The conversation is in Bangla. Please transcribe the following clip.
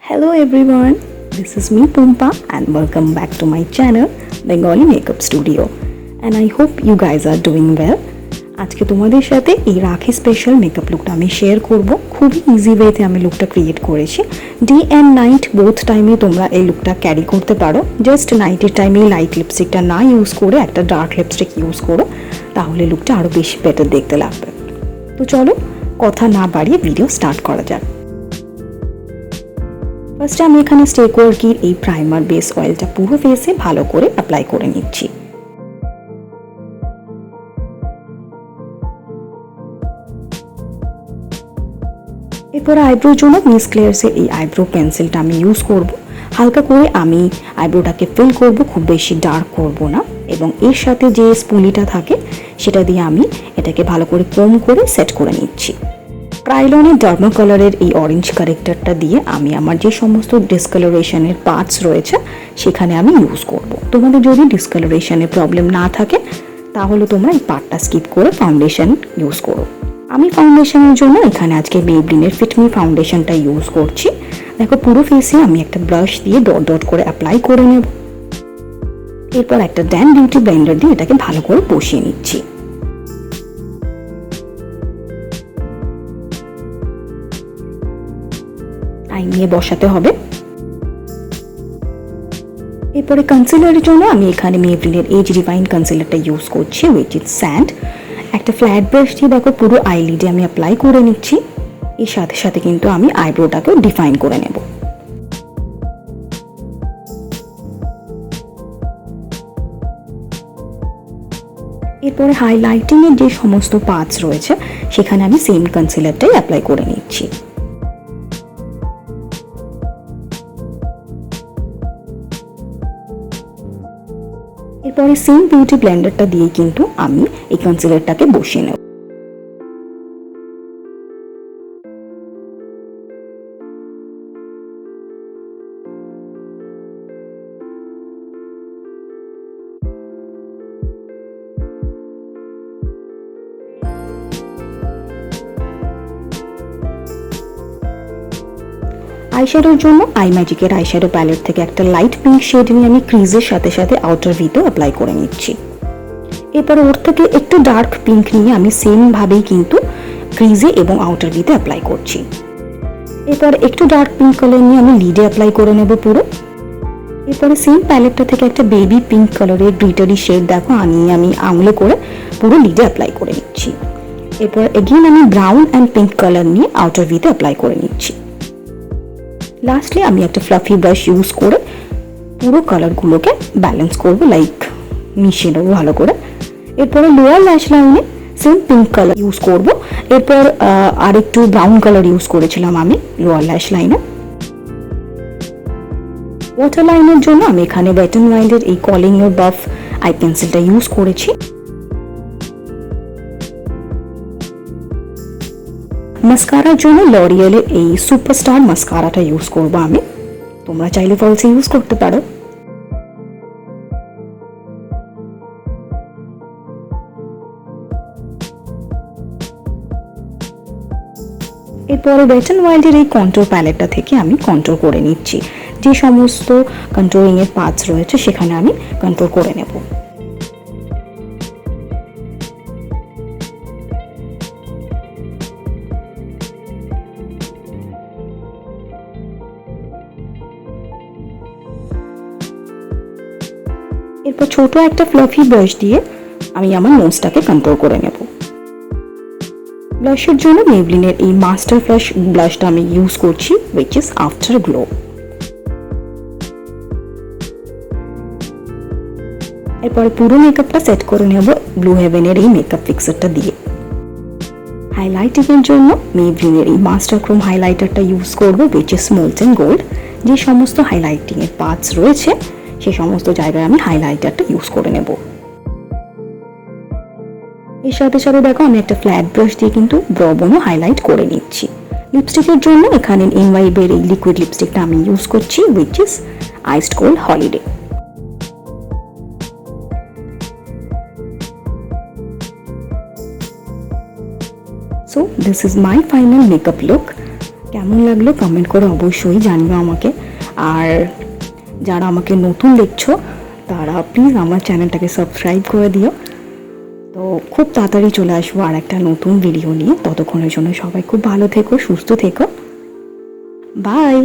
Hello everyone, this is me Pumpa and welcome back to my channel Bengali Makeup Studio and I hope you guys are doing well. আজকে তোমাদের সাথে এই রাখি স্পেশাল মেকআপ লুকটা আমি শেয়ার করব। খুবই ইজি ওয়েতে আমি লুকটা ক্রিয়েট করেছি। ডে অ্যান্ড নাইট বোথ টাইমে তোমরা এই লুকটা ক্যারি করতে পারো। জাস্ট নাইটের টাইমে লাইট লিপস্টিকটা না ইউজ করে একটা ডার্ক লিপস্টিক ইউজ করো, তাহলে লুকটা আরও বেশি বেটার দেখতে লাগবে। তো চলো কথা না বাড়িয়ে ভিডিও স্টার্ট করা যাক। ফার্স্টে আমি এখানে কোয়ার্কির এই প্রাইমার বেস অয়েলটা পুরো ফেসে ভালো করে অ্যাপ্লাই করে নিচ্ছি। এরপর আইব্রোর জন্য মিস ক্লেয়ার্সের এই আইব্রো পেন্সিলটা আমি ইউজ করব। হালকা করে আমি আইব্রোটাকে ফিল করব, খুব বেশি ডার্ক করব না, এবং এর সাথে যে স্পুলিটা থাকে সেটা দিয়ে আমি এটাকে ভালো করে কম করে সেট করে নিচ্ছি। ক্রাইলনের ডার্মাকলারের এই অরেঞ্জ কারেক্টারটা দিয়ে আমি আমার যে সমস্ত ডিসকালারেশনের পার্টস রয়েছে সেখানে আমি ইউজ করব। তোমাদের যদি ডিসকালারেশনের প্রবলেম না থাকে তাহলে তোমরা এই পার্টটা স্কিপ করে ফাউন্ডেশন ইউজ করো। আমি ফাউন্ডেশনের জন্য এখানে আজকে মেবলিনের ফিট মি ফাউন্ডেশনটা ইউজ করছি। দেখো পুরো ফেসে আমি একটা ব্রাশ দিয়ে ডট ডট করে অ্যাপ্লাই করে নেব। এরপর একটা ড্যান বিউটি ব্লেন্ডার দিয়ে এটাকে ভালো করে বসিয়ে নিচ্ছি। টাইম নিয়ে বসাতে হবে। এরপরে কনসিলারের জন্য আমি এখানে মেবলিনের এজ রিফাইন কনসিলারটা ইউজ করছি, উইচ ইজ স্যান্ড। একটা ফ্ল্যাট ব্রাশ দিয়ে দেখো পুরো আইলিডে আমি অ্যাপ্লাই করে নিচ্ছি। এর সাথে সাথে কিন্তু আমি আইব্রোটাকেও ডিফাইন করে নেব। এরপরে হাইলাইটিং এর যে সমস্ত পার্টস রয়েছে সেখানে আমি সেম কনসিলারটাই অ্যাপ্লাই করে নিচ্ছি। এরপরে সেম বিউটি ব্লেন্ডারটা দিয়ে কিন্তু আমি এই কনসিলারটাকে বসিয়ে নেব। আইশ্যাডোর জন্য আই ম্যাজিকের আইশ্যাডো প্যালেট থেকে একটা লাইট পিঙ্ক শেড নিয়ে আমি ক্রিজের সাথে সাথে আউটার ভিতেও অ্যাপ্লাই করে নিচ্ছি। এরপর ওর থেকে একটু ডার্ক পিঙ্ক নিয়ে আমি সেম ভাবেই কিন্তু ক্রিজে এবং আউটার ভিতে অ্যাপ্লাই করছি। এরপর একটু ডার্ক পিঙ্ক কালার নিয়ে আমি লিডে অ্যাপ্লাই করে নেব পুরো। এরপরে সেম প্যালেটটা থেকে একটা বেবি পিঙ্ক কালারের গ্লিটারি শেড দেখো আনিয়ে আমি আঙুলে করে পুরো লিডে অ্যাপ্লাই করে নিচ্ছি। এরপর এগেইন আমি ব্রাউন অ্যান্ড পিঙ্ক কালার নিয়ে আউটার ভিতে অ্যাপ্লাই করে নিচ্ছি। লাস্টলি আমি একটা ফ্লাফি ব্রাশ ইউজ করে পুরো কালারগুলোকে ব্যালেন্স করব, লাইক মিশিয়ে নেবো ভালো করে। এরপরে লোয়ার ল্যাশ লাইনে সেম পিঙ্ক কালার ইউজ করব। এরপর আর একটু ব্রাউন কালার ইউজ করেছিলাম আমি লোয়ার ল্যাশ লাইনে। ওয়াটার লাইনের জন্য আমি এখানে ওয়েট এন্ড ওয়াইল্ডের এই কলিং ইওর বাফ আই পেন্সিলটা ইউজ করেছি। মাস্কারার জন্য লরিয়ালের এই সুপারস্টার মাস্কারাটা ইউজ করবো আমি। তোমরা চাইলে ফলসে ইউজ করতে পারো। এরপরে ওয়েট এন্ড ওয়াইল্ডের এই কন্ট্রোর প্যালেটটা থেকে আমি কন্ট্রোল করে নিচ্ছি। যে সমস্ত কন্ট্রোলিং এর পার্টস রয়েছে সেখানে আমি কন্ট্রোল করে নেব। এরপর ছোট একটা ফ্লাফি ব্রাশ দিয়ে আমি আমার নোজটাকে কন্ট্রোল করে নেব। ব্লাশের জন্য মেবলিনের এই মাস্টার ফ্লাশ ব্লাশটা আমি ইউজ করছি, উইচ ইজ আফটারগ্লো। এরপর পুরো মেকআপটা সেট করে নেব ব্লু হেভেনের এই মেকআপ ফিক্সারটা দিয়ে। হাইলাইটিং এর জন্য মেবলিনের এই মাস্টার ক্রোম হাইলাইটারটা ইউজ করব, উইচ ইজ মোলটেন গোল্ড। যে সমস্ত হাইলাইটিং এর পার্টস রয়েছে সেই সমস্ত জায়গায় আমি হাইলাইটারটা ইউজ করে নেব। এর সাথে সাথে দেখো আমি একটা ফ্ল্যাট ব্রাশ দিয়ে কিন্তু ব্র বোনও হাইলাইট করে নিচ্ছি। লিপস্টিকের জন্য এখানে ইনভাইবের এই লিকুইড লিপস্টিকটা আমি ইউজ করছি, which is iced coal holiday. So this is my final makeup look. কেমন লাগলো কমেন্ট করে অবশ্যই জানিও আমাকে। আর যারা আমাকে নতুন দেখছো তারা প্লিজ আমার চ্যানেলটাকে সাবস্ক্রাইব করে দিও। তো খুব তাড়াতাড়ি চলে আসবো আর একটা নতুন ভিডিও নিয়ে। ততক্ষণের জন্য সবাই খুব ভালো থেকো, সুস্থ থেকো, বাই।